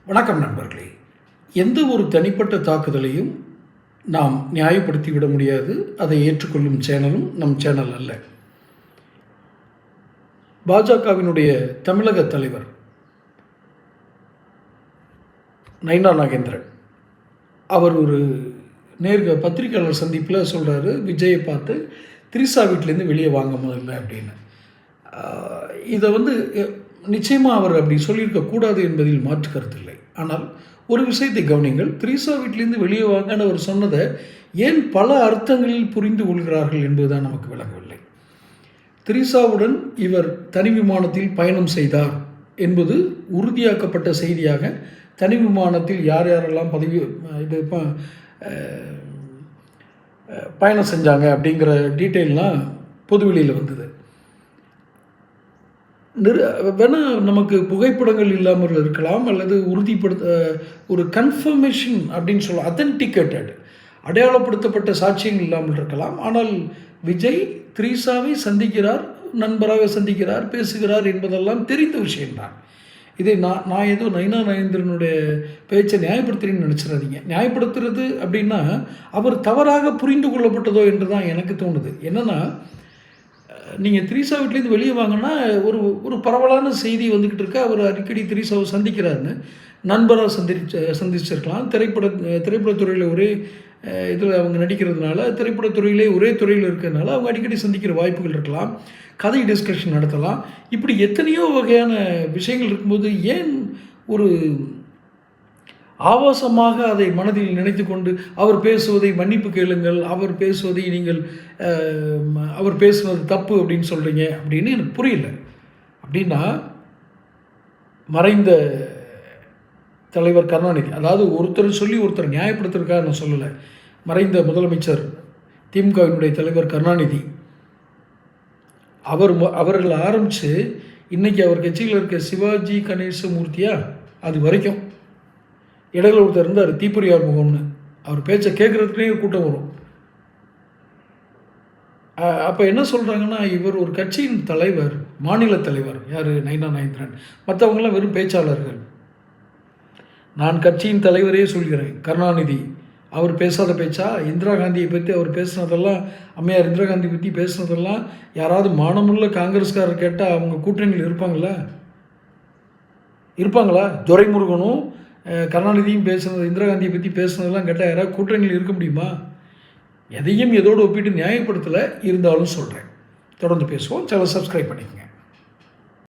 வணக்கம் நண்பர்களே. எந்த ஒரு தனிப்பட்ட தாக்குதலையும் நாம் நியாயப்படுத்திவிட முடியாது. அதை ஏற்றுக்கொள்ளும் சேனலும் நம் சேனல் அல்ல. பாஜகவினுடைய தமிழக தலைவர் நயினா நாகேந்திரன் அவர் ஒரு பத்திரிகையாளர் சந்திப்பில் சொல்கிறாரு, விஜயை பார்த்து திரிசா வீட்டிலேருந்து வெளியே வாங்க முதல்ல அப்படின்னு. இதை நிச்சயமாக அவர் அப்படி சொல்லியிருக்கக்கூடாது என்பதில் மாற்று கருத்தில்லை. ஆனால் ஒரு விஷயத்தை கவனிங்கள். திரிசா வீட்டிலேருந்து வெளியே வாங்கன்னு அவர் சொன்னதை ஏன் பல அர்த்தங்களில் புரிந்து கொள்கிறார்கள் என்பதுதான் நமக்கு விளங்கவில்லை. திரிசாவுடன் இவர் தனி விமானத்தில் பயணம் செய்தார் என்பது உறுதியாக்கப்பட்ட செய்தியாக தனி விமானத்தில் யார் யாரெல்லாம் பயணம் செஞ்சாங்க அப்படிங்கிற டீட்டெயிலாம் பொதுவெளியில் வந்தது. வேணால் நமக்கு புகைப்படங்கள் இல்லாமல் இருக்கலாம், அல்லது ஒரு கன்ஃபர்மேஷன் அப்படின்னு சொல்லலாம், அத்தன்டிகேட்டட் அடையாளப்படுத்தப்பட்ட சாட்சியங்கள் இல்லாமல் இருக்கலாம். ஆனால் விஜய் திரிசாவை சந்திக்கிறார், நண்பராக சந்திக்கிறார், பேசுகிறார் என்பதெல்லாம் தெரிந்த விஷயம்தான். இதை நான் ஏதோ நயினா நாகேந்திரனுடைய பேச்சை நியாயப்படுத்துறேன்னு நினச்சிடாதீங்க. நியாயப்படுத்துறது அப்படின்னா அவர் தவறாக புரிந்து கொள்ளப்பட்டதோ என்று தான் எனக்கு தோணுது. என்னென்னா, நீங்கள் திரிசா வீட்டிலேருந்து வெளியே வாங்கினா ஒரு பரவலான செய்தி வந்துக்கிட்டு இருக்க. அவர் அடிக்கடி திரிசாவை சந்திக்கிறாருன்னு நண்பராக சந்திச்சிருக்கலாம். திரைப்படத்துறையில் ஒரே இதில் அவங்க நடிக்கிறதுனால, திரைப்படத்துறையிலே ஒரே துறையில் இருக்கிறதுனால அவங்க அடிக்கடி சந்திக்கிற வாய்ப்புகள் இருக்கலாம். கதை டிஸ்கஷன் நடத்தலாம். இப்படி எத்தனையோ வகையான விஷயங்கள் இருக்கும்போது ஏன் ஒரு ஆபாசமாக அதை மனதில் நினைத்து கொண்டு அவர் பேசுவதை மன்னிப்பு கேளுங்கள், அவர் பேசுவதை நீங்கள் அவர் பேசுவது தப்பு அப்படின்னு சொல்கிறீங்க அப்படின்னு எனக்கு புரியல. அப்படின்னா மறைந்த தலைவர் கருணாநிதி, அதாவது ஒருத்தர் சொல்லி ஒருத்தர் நியாயப்படுத்துறதுக்காக நான் சொல்லலை, மறைந்த முதலமைச்சர் திமுகவினுடைய தலைவர் கருணாநிதி அவர்கள் ஆரம்பித்து இன்றைக்கி அவர் கட்சியில் இருக்க சிவாஜி கணேசமூர்த்தியா அது வரைக்கும் இடையில ஒருத்தர் இருந்தார் தீப்பொறியார் முகம்னு, அவர் பேச்சை கேட்குறதுக்குனே கூட்டம் வரும். அப்போ என்ன சொல்கிறாங்கன்னா, இவர் ஒரு கட்சியின் தலைவர், மாநில தலைவர், யார் நயினா நாகேந்திரன், மற்றவங்களாம் வெறும் பேச்சாளர்கள். நான் கட்சியின் தலைவரே சொல்கிறேன், கருணாநிதி அவர் பேசாத பேச்சா? இந்திரா காந்தியை பற்றி அவர் பேசுனதெல்லாம், அம்மையார் இந்திரா காந்தி பற்றி பேசுனதெல்லாம் யாராவது மானமுள்ள காங்கிரஸ்காரர் கேட்டால் அவங்க கூட்டணியில் இருப்பாங்களா? துரைமுருகனும் கருணாநிதியும் பேசுனது, இந்திரா காந்தியை பற்றி பேசுனதெல்லாம் கேட்டால் யாராவது கூட்டணியில் இருக்க முடியுமா? எதையும் எதோடு ஒப்பிட்டு நியாயப்படுத்தலை, இருந்தாலும் சொல்கிறேன். தொடர்ந்து பேசுவோம். சேனலை சப்ஸ்கிரைப் பண்ணிக்கோங்க.